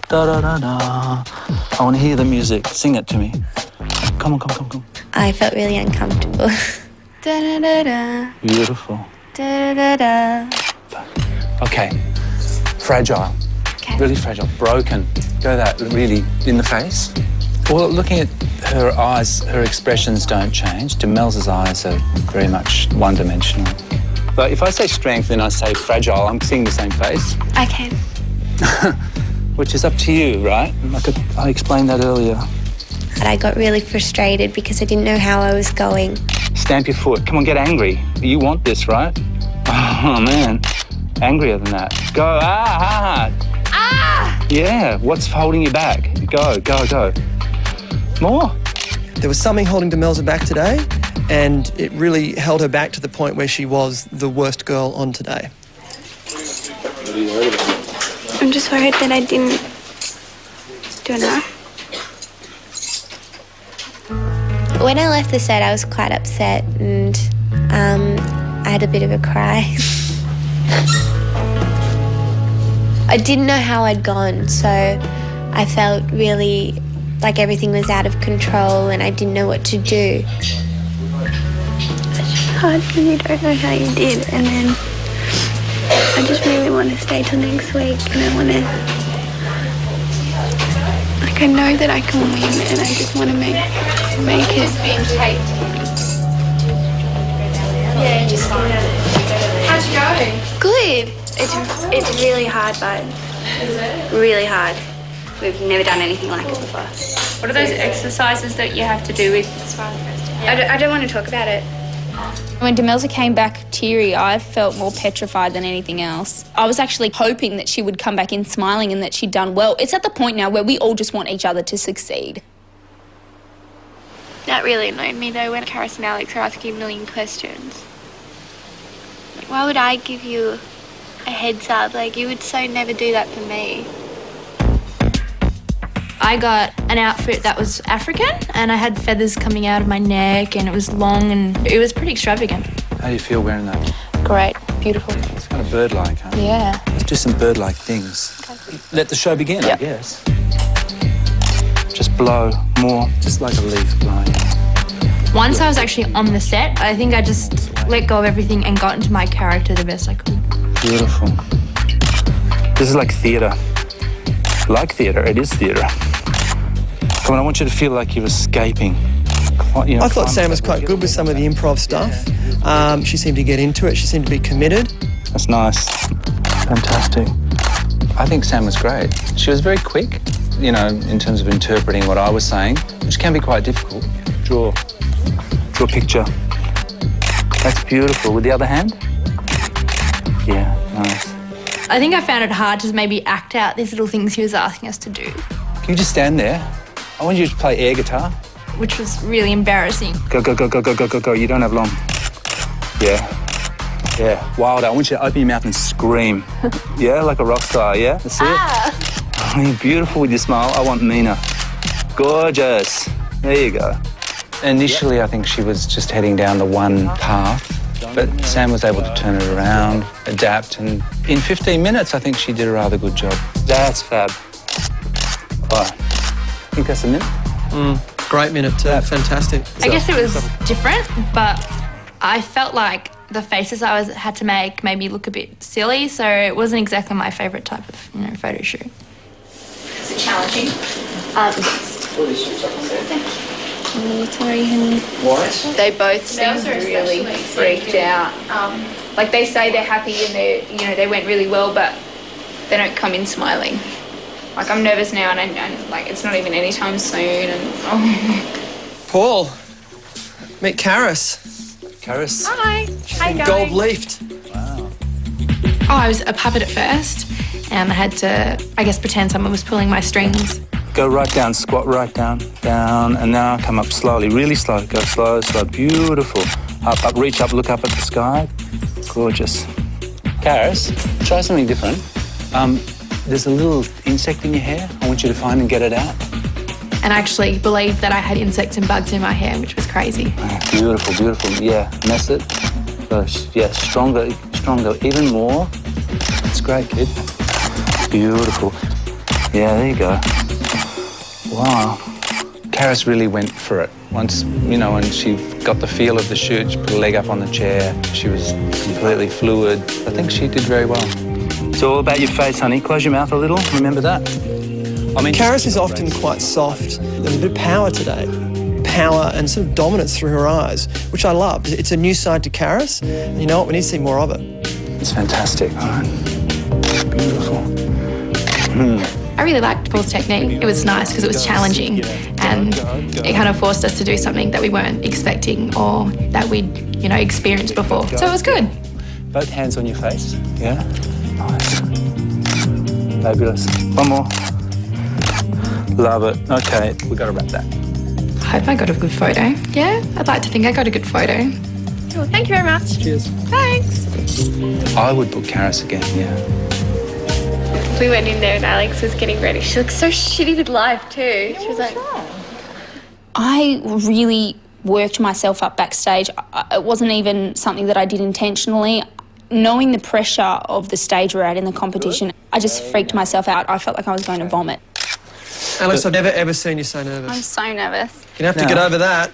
Da-da-da-da. I want to hear the music. Sing it to me. Come on. I felt really uncomfortable. Da-da-da-da. Beautiful. Da-da-da-da. Okay. Fragile. Okay. Really fragile. Broken. Go that really in the face. Well, looking at her eyes, her expressions don't change. Demelza's eyes are very much one-dimensional. But if I say strength and I say fragile, I'm seeing the same face. Okay. Which is up to you, right? I explained that earlier. But I got really frustrated because I didn't know how I was going. Stamp your foot. Come on, get angry. You want this, right? Oh, man. Angrier than that. Go. Ah! Yeah. What's holding you back? Go. More. There was something holding Demelza back today, and it really held her back to the point where she was the worst girl on today. I'm just worried that I didn't do enough. When I left the set, I was quite upset and I had a bit of a cry. I didn't know how I'd gone, so I felt really like everything was out of control and I didn't know what to do. It's hard when you don't know how you did, and then I just really want to stay till next week, and I want to, like, I know that I can win, and I just want to make it. Yeah, just fine. How'd you go? Good. It's really hard, but really hard. We've never done anything like it before. What are those exercises that you have to do with? I don't want to talk about it. When Demelza came back teary, I felt more petrified than anything else. I was actually hoping that she would come back in smiling and that she'd done well. It's at the point now where we all just want each other to succeed. That really annoyed me though when Karis and Alex are asking a million questions. Like, why would I give you a heads up? Like, you would so never do that for me. I got an outfit that was African and I had feathers coming out of my neck and it was long and it was pretty extravagant. How do you feel wearing that? Great, beautiful. It's kind of bird-like, huh? Yeah. Let's do some bird-like things. Okay. Let the show begin, I guess. Just blow more, just like a leaf blowing. Once I was actually on the set, I think I just let go of everything and got into my character the best I could. Beautiful. This is like theatre. Like theatre, it is theatre. Come on, I want you to feel like you're escaping. I thought Sam was quite good with some of the improv stuff. She seemed to get into it. She seemed to be committed. That's nice. Fantastic. I think Sam was great. She was very quick, you know, in terms of interpreting what I was saying, which can be quite difficult. Draw a picture. That's beautiful. With the other hand? Yeah, nice. I think I found it hard to maybe act out these little things he was asking us to do. Can you just stand there? I want you to play air guitar. Which was really embarrassing. Go. You don't have long. Yeah. Wild. I want you to open your mouth and scream. Yeah, like a rock star, yeah? That's it. Oh, you're beautiful with your smile. I want Mina. Gorgeous. There you go. Initially, I think she was just heading down the one path, but Sam was able to turn it around, adapt, and in 15 minutes, I think she did a rather good job. That's fab. Wow. I think that's a minute. Great minute too. Fantastic. I guess it was different, but I felt like the faces I had to make made me look a bit silly, so it wasn't exactly my favourite type of photo shoot. Is it challenging? Sorry, honey. What? They both seemed really freaked out. Like they say they're happy and they went really well, but they don't come in smiling. Like I'm nervous now, and like it's not even anytime soon. And Paul, meet Karis. Karis. Hi. Hi, guys. Gold leafed. Wow. Oh, I was a puppet at first, and I had to, I guess, pretend someone was pulling my strings. Go right down, squat right down, and now come up slowly, really slow. Go slow, beautiful. Up, reach up, look up at the sky. Gorgeous. Karis, try something different. There's a little insect in your hair. I want you to find and get it out. and I actually believed that I had insects and bugs in my hair, which was crazy. Beautiful, beautiful. Yeah, mess it. So, yeah, stronger, even more. That's great, kid. Beautiful. Yeah, there you go. Wow. Karis really went for it. Once, you know, when she got the feel of the shoot, she put her leg up on the chair. She was completely fluid. I think she did very well. It's all about your face, honey. Close your mouth a little. Remember that? I mean, Karis is often quite soft. There's a bit of power today. Power and sort of dominance through her eyes, which I love. It's a new side to Karis, and you know what? We need to see more of it. It's fantastic. All right. Beautiful. I really liked Paul's technique. It was nice because it was challenging, and it kind of forced us to do something that we weren't expecting or that we'd, you know, experienced before. So it was good. Both hands on your face. Yeah. Nice. Fabulous. One more. Love it. Okay, we've got to wrap that. I hope I got a good photo. Yeah, I'd like to think I got a good photo. Well, thank you very much. Cheers. Thanks. I would book Karis again, yeah. We went in there and Alex was getting ready. She looked so shitty with life too. She was like... I really worked myself up backstage. It wasn't even something that I did intentionally. Knowing the pressure of the stage we're at in the competition, I just freaked myself out. I felt like I was going to vomit. Alex, I've never ever seen you so nervous. I'm so nervous. You're going to have to get over that.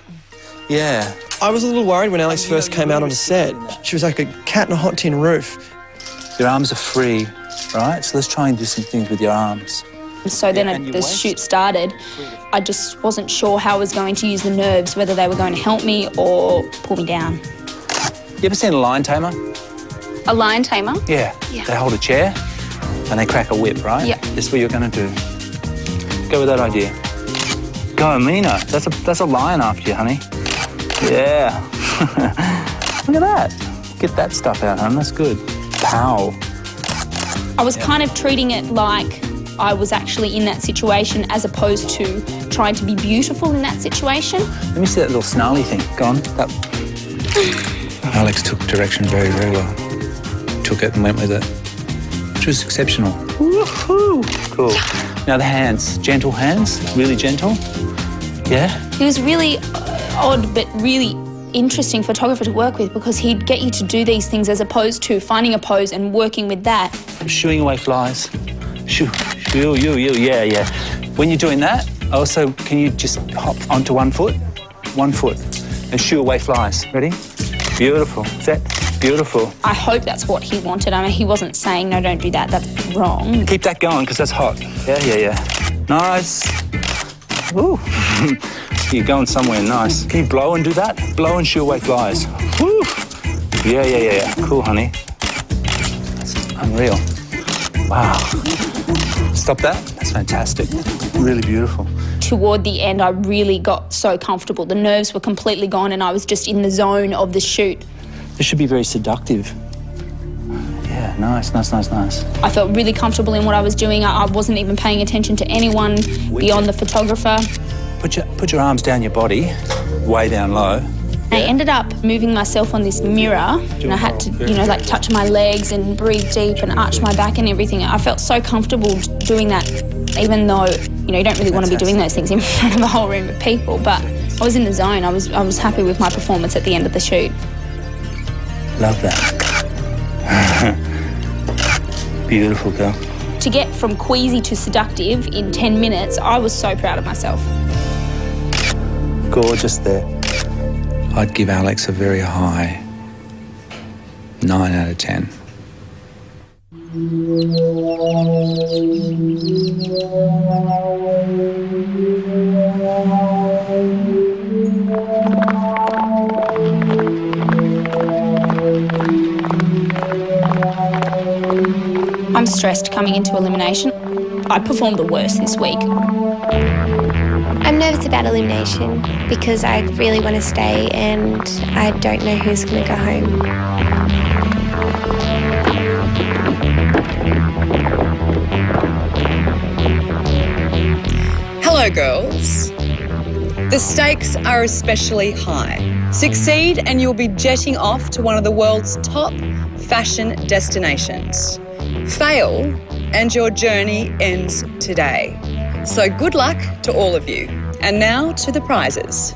Yeah. I was a little worried when Alex first came out on the set. She was like a cat in a hot tin roof. Your arms are free, right? So let's try and do some things with your arms. So then the shoot started. I just wasn't sure how I was going to use the nerves, whether they were going to help me or pull me down. You ever seen a lion tamer? A lion tamer? Yeah. They hold a chair and they crack a whip, right? Yeah. This is what you're going to do. Go with that idea. Go, Amina. That's a lion after you, honey. Yeah. Look at that. Get that stuff out, hon. That's good. Pow. I was kind of treating it like I was actually in that situation as opposed to trying to be beautiful in that situation. Let me see that little snarly thing. Go on. That. Alex took direction very, very well. Took it and went with it, which was exceptional. Woohoo! Cool. Now the hands, gentle hands, really gentle. Yeah? He was really odd but really interesting photographer to work with because he'd get you to do these things as opposed to finding a pose and working with that. Shooing away flies. Shoo, yeah. When you're doing that, also, can you just hop onto 1 foot? 1 foot, and shoo away flies. Ready? Beautiful. Set. Beautiful. I hope that's what he wanted. I mean, he wasn't saying, no, don't do that, that's wrong. Keep that going, because that's hot. Yeah. Nice. Ooh. You're going somewhere nice. Can you blow and do that? Blow and shoo away flies. Woo. Yeah. Cool, honey. That's unreal. Wow. Stop that. That's fantastic. Really beautiful. Toward the end, I really got so comfortable. The nerves were completely gone and I was just in the zone of the shoot. This should be very seductive. Yeah, nice. I felt really comfortable in what I was doing. I wasn't even paying attention to anyone beyond the photographer. Put your arms down your body, way down low. I ended up moving myself on this mirror and I had to, like touch my legs and breathe deep and arch my back and everything. I felt so comfortable doing that, even though, you don't really want to be doing those things in front of a whole room of people, but I was in the zone. I was happy with my performance at the end of the shoot. Love that. Beautiful girl. To get from queasy to seductive in 10 minutes, I was so proud of myself. Gorgeous there. I'd give Alex a very high 9 out of 10. I'm stressed coming into elimination. I performed the worst this week. I'm nervous about elimination because I really want to stay and I don't know who's going to go home. Hello, girls. The stakes are especially high. Succeed and you'll be jetting off to one of the world's top fashion destinations. Fail and your journey ends today. So good luck to all of you. And now to the prizes.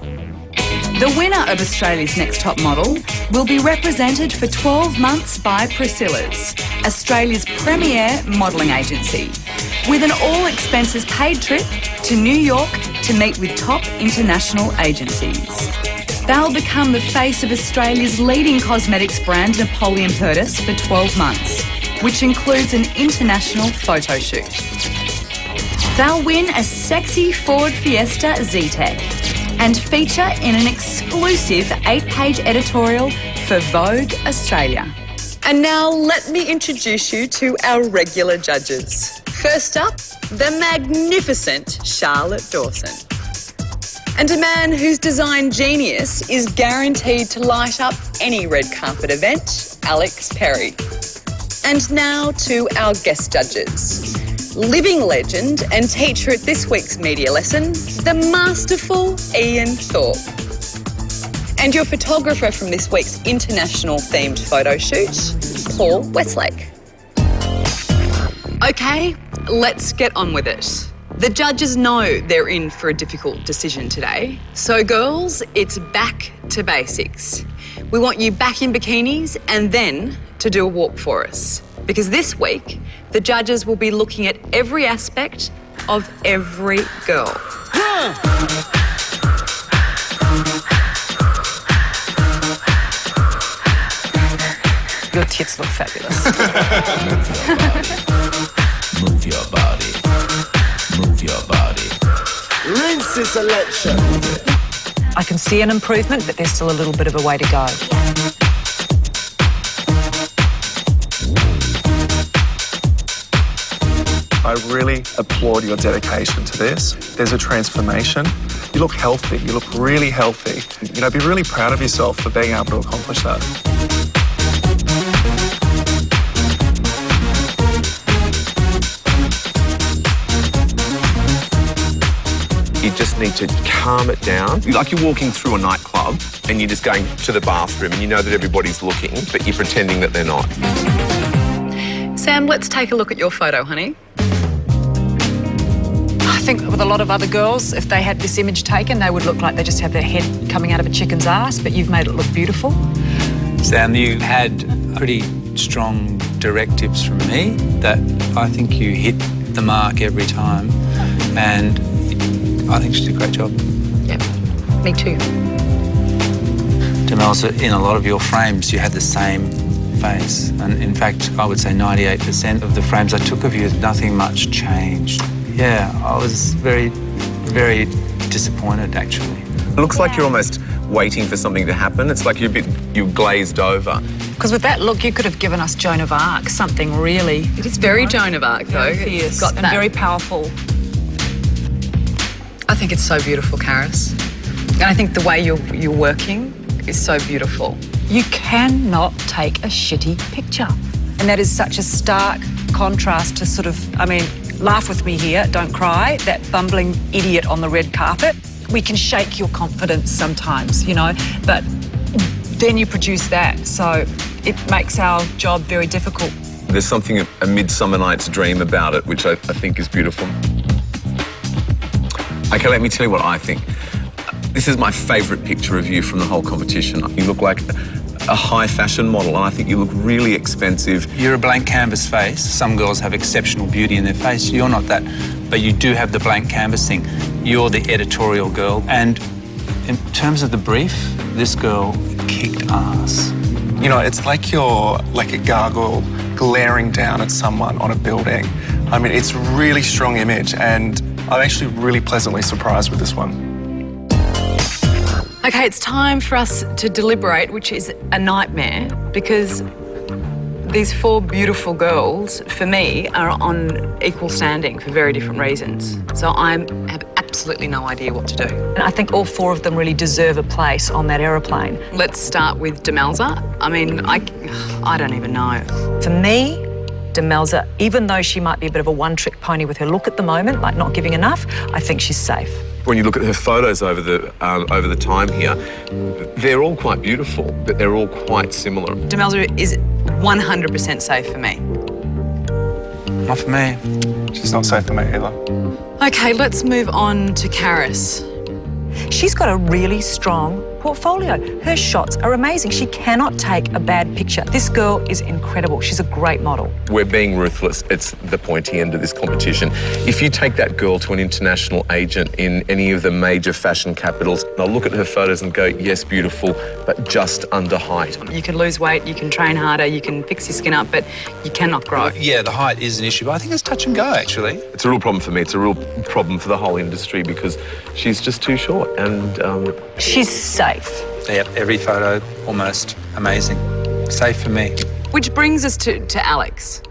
The winner of Australia's Next Top Model will be represented for 12 months by Priscilla's, Australia's premier modelling agency, with an all-expenses-paid trip to New York to meet with top international agencies. They'll become the face of Australia's leading cosmetics brand, Napoleon Purtis, for 12 months, which includes an international photo shoot. They'll win a sexy Ford Fiesta Z-Tech and feature in an exclusive 8-page editorial for Vogue Australia. And now let me introduce you to our regular judges. First up, the magnificent Charlotte Dawson. And a man whose design genius is guaranteed to light up any red carpet event, Alex Perry. And now to our guest judges. Living legend and teacher at this week's media lesson, the masterful Ian Thorpe. And your photographer from this week's international themed photo shoot, Paul Westlake. Okay, let's get on with it. The judges know they're in for a difficult decision today. So girls, it's back to basics. We want you back in bikinis and then to do a walk for us. Because this week, the judges will be looking at every aspect of every girl. Your tits look fabulous. Move your body. Move your body. Rinse selection. I can see an improvement, but there's still a little bit of a way to go. I really applaud your dedication to this. There's a transformation. You look healthy. You look really healthy. You know, be really proud of yourself for being able to accomplish that. You just need to calm it down. Like you're walking through a nightclub and you're just going to the bathroom and you know that everybody's looking, but you're pretending that they're not. Sam, let's take a look at your photo, honey. I think with a lot of other girls, if they had this image taken, they would look like they just have their head coming out of a chicken's ass, but you've made it look beautiful. Sam, you had pretty strong directives from me that I think you hit the mark every time, and I think she did a great job. Yep, me too. Demelza, in a lot of your frames, you had the same face. And in fact, I would say 98% of the frames I took of you, nothing much changed. Yeah, I was very, very disappointed, actually. It looks like you're almost waiting for something to happen. It's like you're glazed over. Because with that look, you could have given us Joan of Arc, something really... It is very Joan of Arc, though. Fierce and very powerful. I think it's so beautiful, Karis. And I think the way you're working is so beautiful. You cannot take a shitty picture. And that is such a stark contrast to sort of, I mean, laugh with me here, don't cry, that bumbling idiot on the red carpet. We can shake your confidence sometimes, you know, but then you produce that. So it makes our job very difficult. There's something a Midsummer Night's Dream about it, which I think is beautiful. Okay, let me tell you what I think. This is my favourite picture of you from the whole competition. You look like a high fashion model, and I think you look really expensive. You're a blank canvas face. Some girls have exceptional beauty in their face. You're not that, but you do have the blank canvas thing. You're the editorial girl. And in terms of the brief, this girl kicked ass. You know, it's like you're like a gargoyle glaring down at someone on a building. I mean, it's a really strong image, and I'm actually really pleasantly surprised with this one. Okay, it's time for us to deliberate, which is a nightmare, because these four beautiful girls, for me, are on equal standing for very different reasons. So I have absolutely no idea what to do. And I think all four of them really deserve a place on that aeroplane. Let's start with Demelza. I mean, I don't even know. For me, Demelza, even though she might be a bit of a one-trick pony with her look at the moment, like not giving enough, I think she's safe. When you look at her photos over the time here, they're all quite beautiful, but they're all quite similar. Demelza is 100% safe for me. Not for me. She's not safe for me either. Okay, let's move on to Karis. She's got a really strong portfolio. Her shots are amazing. She cannot take a bad picture. This girl is incredible. She's a great model. We're being ruthless. It's the pointy end of this competition. If you take that girl to an international agent in any of the major fashion capitals, they'll look at her photos and go, yes, beautiful, but just under height. You can lose weight, you can train harder, you can fix your skin up, but you cannot grow. Yeah, the height is an issue, but I think it's touch and go, actually. It's a real problem for me. It's a real problem for the whole industry because she's just too short and... She's safe. Yep, every photo, almost amazing. Safe for me. Which brings us to Alex.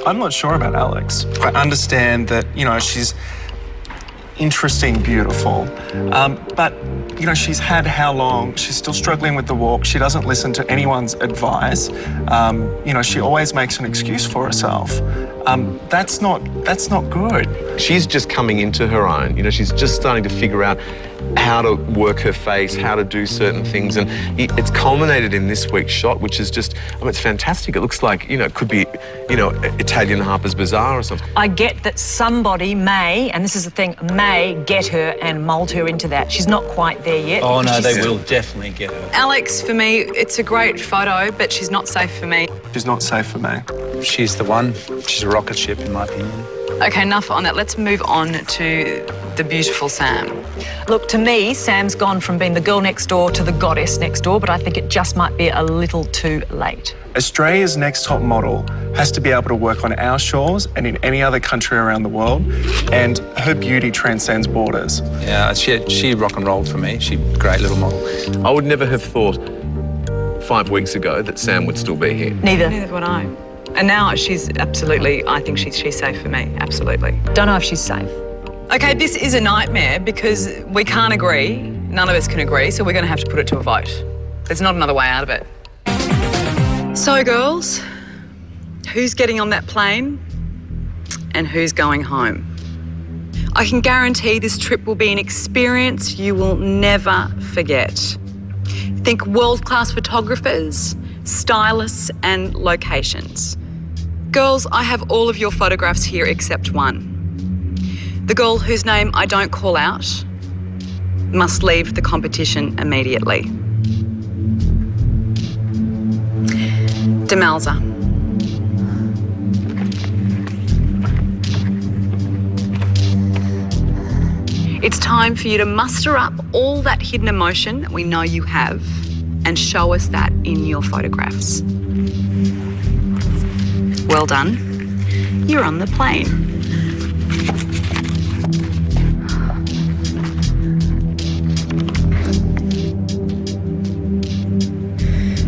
I'm not sure about Alex. I understand that, you know, she's interesting, beautiful, but, you know, she's had how long? She's still struggling with the walk. She doesn't listen to anyone's advice. You know, she always makes an excuse for herself. That's not good. She's just coming into her own. You know, she's just starting to figure out how to work her face, how to do certain things. And it's culminated in this week's shot, which is just, I mean, it's fantastic. It looks like, you know, it could be, you know, Italian Harper's Bazaar or something. I get that somebody may, and this is the thing, may get her and mould her into that. She's not quite there yet. Oh, no, they will definitely get her. Alex, for me, it's a great photo, but she's not safe for me. She's not safe for me. She's the one. She's a rocket ship, in my opinion. Okay, enough on that. Let's move on to the beautiful Sam. Look, to me, Sam's gone from being the girl next door to the goddess next door, but I think it just might be a little too late. Australia's next top model has to be able to work on our shores and in any other country around the world, and her beauty transcends borders. Yeah, she rock and rolled for me. She's a great little model. I would never have thought 5 weeks ago that Sam would still be here. Neither would I. And now she's absolutely, I think she's safe for me, absolutely. Don't know if she's safe. Okay, this is a nightmare because we can't agree, none of us can agree, so we're going to have to put it to a vote. There's not another way out of it. So, girls, who's getting on that plane and who's going home? I can guarantee this trip will be an experience you will never forget. Think world-class photographers, stylists and locations. Girls, I have all of your photographs here except one. The girl whose name I don't call out must leave the competition immediately. Demelza. It's time for you to muster up all that hidden emotion that we know you have and show us that in your photographs. Well done. You're on the plane.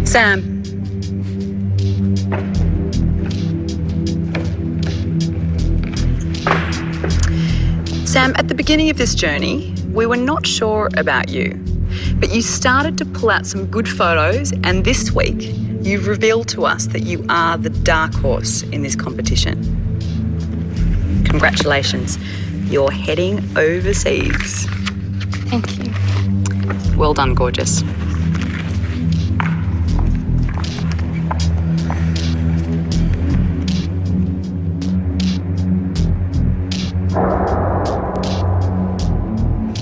Sam. Sam, at the beginning of this journey, we were not sure about you, but you started to pull out some good photos, and this week you've revealed to us that you are the dark horse in this competition. Congratulations. You're heading overseas. Thank you. Well done, gorgeous.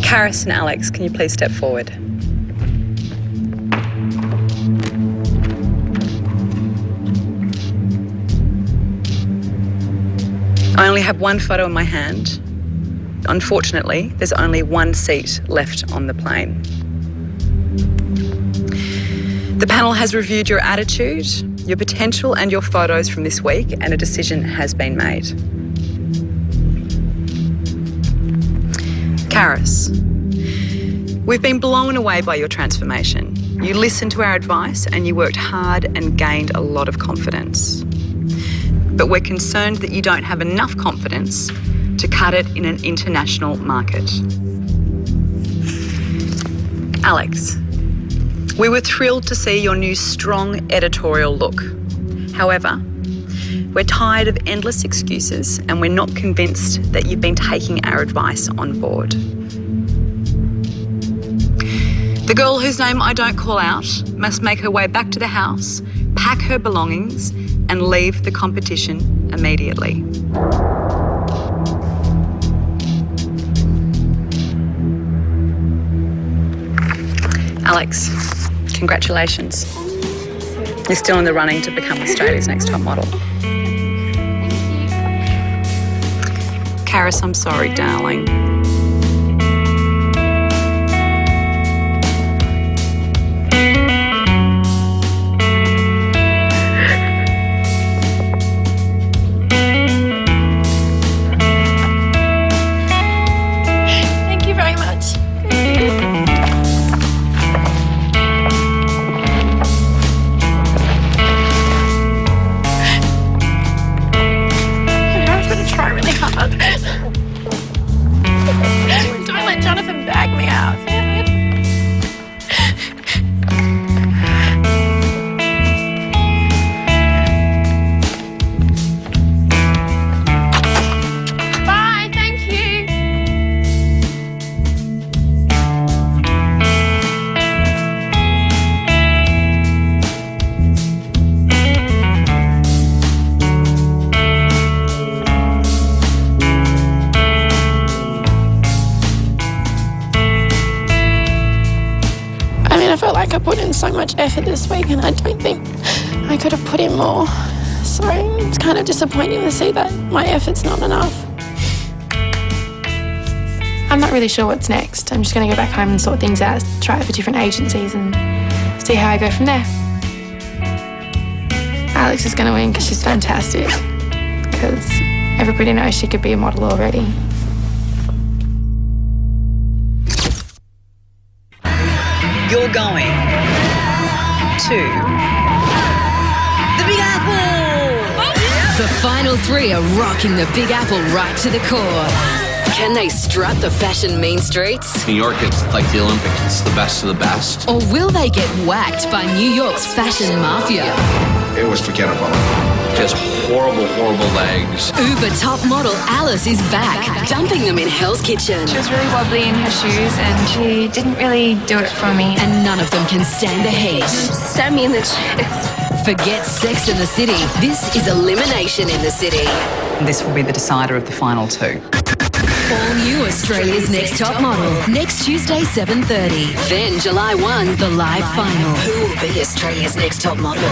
Karis and Alex, can you please step forward? I only have one photo in my hand. Unfortunately, there's only one seat left on the plane. The panel has reviewed your attitude, your potential and your photos from this week, and a decision has been made. Karis, we've been blown away by your transformation. You listened to our advice and you worked hard and gained a lot of confidence. But we're concerned that you don't have enough confidence to cut it in an international market. Alex, we were thrilled to see your new strong editorial look. However, we're tired of endless excuses and we're not convinced that you've been taking our advice on board. The girl whose name I don't call out must make her way back to the house, pack her belongings, and leave the competition immediately. Alex, congratulations. You're still in the running to become Australia's next top model. Karis, I'm sorry, darling. Thank you very much. I'm going to try really hard. Don't let Jonathan bag me out. Bye, thank you. I mean, I felt like I put in so much effort this week and I don't think I could have put in more. So it's kind of disappointing to see that my effort's not enough. I'm not really sure what's next. I'm just going to go back home and sort things out, try it for different agencies and see how I go from there. Alex is going to win because she's fantastic. Because everybody knows she could be a model already. You're going to the Big Apple! The final three are rocking the Big Apple right to the core. Can they strut the fashion mean streets? New York, it's like the Olympics. It's the best of the best. Or will they get whacked by New York's fashion mafia? It was forgettable. Just horrible, horrible legs. Uber top model Alice is back, dumping them in Hell's Kitchen. She was really wobbly in her shoes and she didn't really do it for me. And none of them can stand the heat. Stab me in the chest. Forget Sex in the City. This is Elimination in the City. This will be the decider of the final two. All new Australia's Next Top Model. Next Tuesday, 7:30. Then July 1, the live final. Who will be Australia's Next Top Model?